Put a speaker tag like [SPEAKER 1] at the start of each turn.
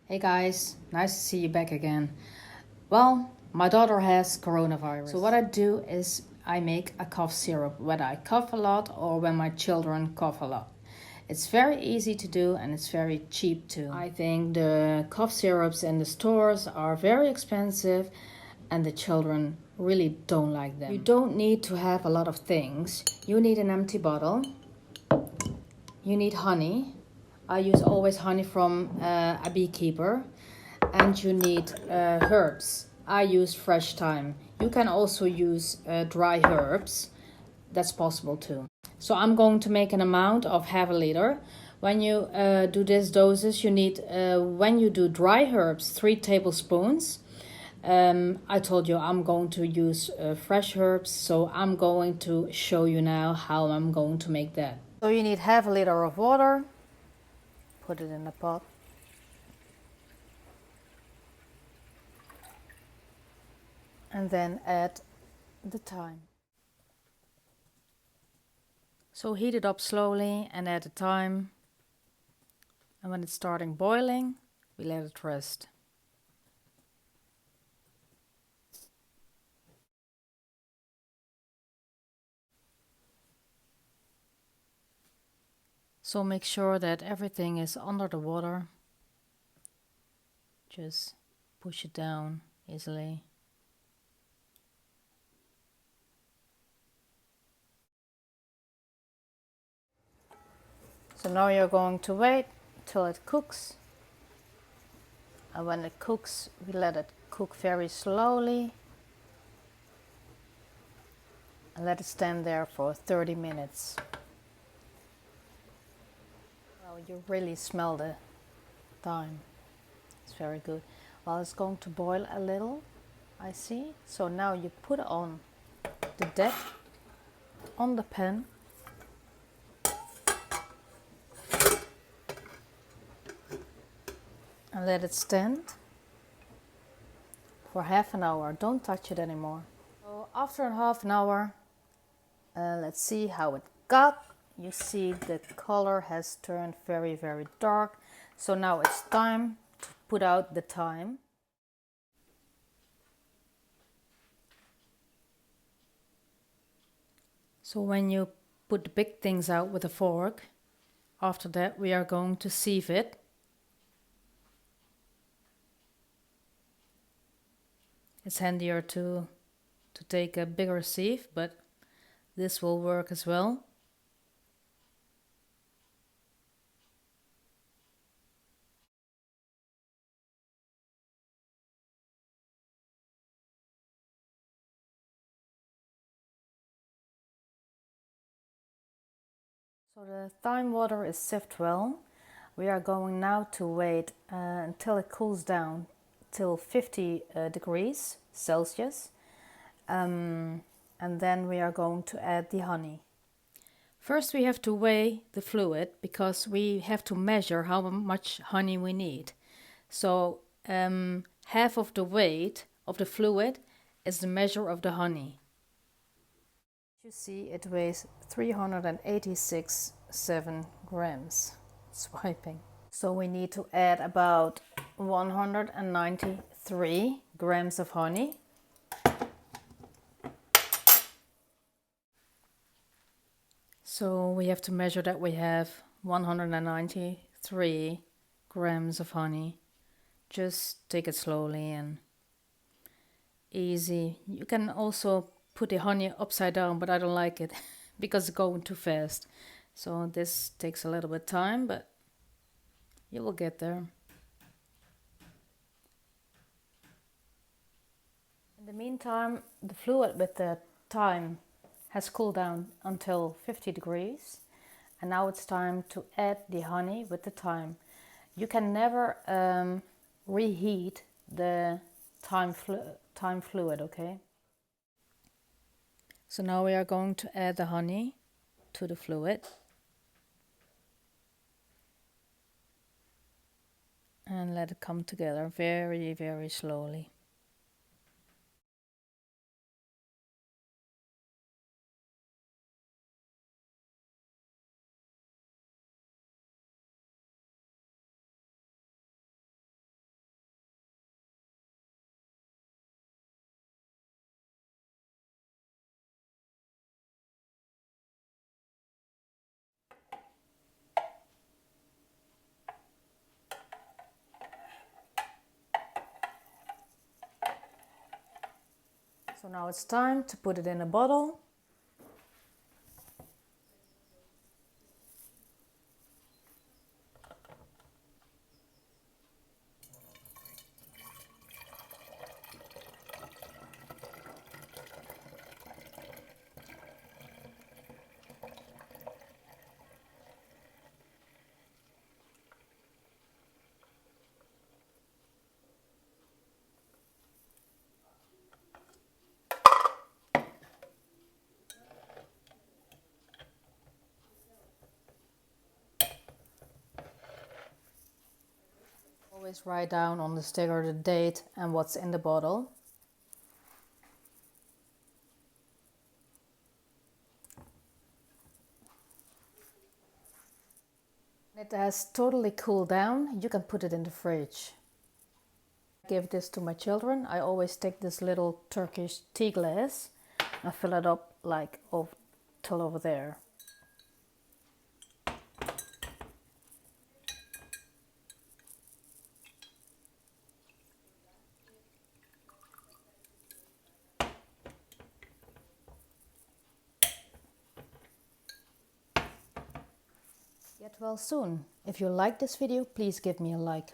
[SPEAKER 1] Hey guys, nice to see you back again. Well, my daughter has coronavirus. So what I do is I make a cough syrup, whether I cough a lot or when my children cough a lot. It's very easy to do and it's very cheap too. I think the cough syrups in the stores are very expensive and the children really don't like them. You don't need to have a lot of things. You need an empty bottle. You need honey. I use always honey from a beekeeper. And you need herbs. I use fresh thyme. You can also use dry herbs. That's possible too. So I'm going to make an amount of half a liter. When you do this doses, you need, when you do dry herbs, 3 tablespoons. I told you I'm going to use fresh herbs, so I'm going to show you now how I'm going to make that. So you need half a liter of water. Put it in the pot. And then add the thyme. So heat it up slowly and add the thyme. And when it's starting boiling, we let it rest. So make sure that everything is under the water. Just push it down easily. So now you're going to wait till it cooks. And when it cooks, we let it cook very slowly. And let it stand there for 30 minutes. Well, you really smell the thyme. It's very good. Well, it's going to boil a little, I see. So now you put on the deck on the pan. And let it stand for half an hour. Don't touch it anymore. So after half an hour, let's see how it got. You see the color has turned very, very dark. So now it's time to put out the thyme. So when you put the big things out with a fork, after that we are going to sieve it. It's handier to take a bigger sieve, but this will work as well. So the thyme water is sieved well. We are going now to wait until it cools down till 50 degrees Celsius. And then we are going to add the honey. First we have to weigh the fluid because we have to measure how much honey we need. So half of the weight of the fluid is the measure of the honey. You see it weighs 386.7 grams. Swiping. So we need to add about 193 grams of honey. So we have to measure that we have 193 grams of honey. Just take it slowly and easy. You can also put the honey upside down, but I don't like it because it's going too fast. So this takes a little bit of time, but you will get there. In the meantime, the fluid with the thyme has cooled down until 50 degrees. And now it's time to add the honey with the thyme. You can never reheat the thyme fluid, okay? So now we are going to add the honey to the fluid. And let it come together very, very slowly. Now it's time to put it in a bottle. Always write down on the sticker the date and what's in the bottle. When it has totally cooled down, you can put it in the fridge. I give this to my children. I always take this little Turkish tea glass and fill it up like till over there. Get well soon. If you like this video, please give me a like.